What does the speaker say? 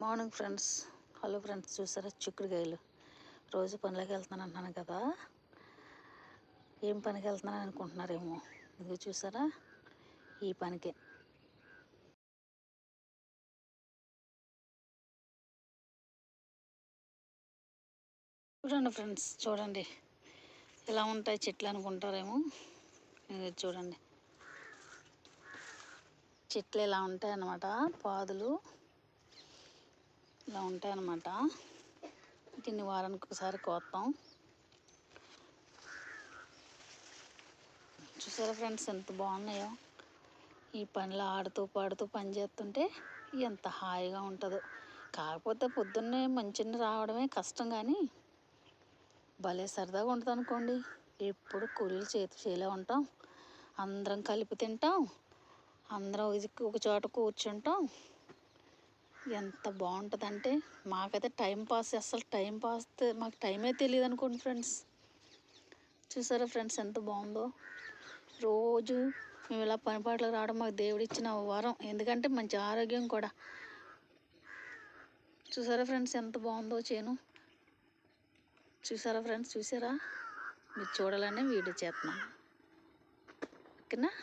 Morning friends. Hello friends, చూసారా చిక్కుడుకాయలు? రోజు పనిలోకి వెళ్తున్నాను అంటున్నాను కదా, ఏం పనికి వెళ్తున్నాను అనుకుంటున్నారేమో. ఇది చూసారా, ఈ పనికే. చూడండి ఫ్రెండ్స్, చూడండి ఇలా ఉంటాయి చెట్లు అనుకుంటారేమో. ఇది చూడండి, చెట్లు ఇలా ఉంటాయి అన్నమాట, పాదులు ఇలా ఉంటాయి అన్నమాట. దీన్ని వారానికి ఒకసారి కోస్తాం. చూసారా ఫ్రెండ్స్, ఎంత బాగున్నాయో. ఈ పనిలో ఆడుతూ పాడుతూ పని చేస్తుంటే ఎంత హాయిగా ఉంటుందో. కాకపోతే పొద్దున్నే మంచిని రావడమే కష్టం, కానీ భలే సరదాగా ఉంటుంది అనుకోండి. ఎప్పుడు కూలీలు చేలో ఉంటాం, అందరం కలిపి తింటాం, అందరం ఒక చోట కూర్చుంటాం. ఎంత బాగుంటుందంటే మాకైతే టైం పాస్, అసలు టైం పాస్ మాకు టైమే తెలియదు అనుకోండి ఫ్రెండ్స్. చూసారా ఫ్రెండ్స్, ఎంత బాగుందో. రోజు మేము ఇలా పనిపాట్లకు రావడం మాకు దేవుడిచ్చిన వరం, ఎందుకంటే మంచి ఆరోగ్యం కూడా. చూసారా ఫ్రెండ్స్, ఎంత బాగుందో చేను. చూసారా ఫ్రెండ్స్, చూసారా? మీరు చూడాలనే వీడియో చేస్తున్నాను, ఓకేనా?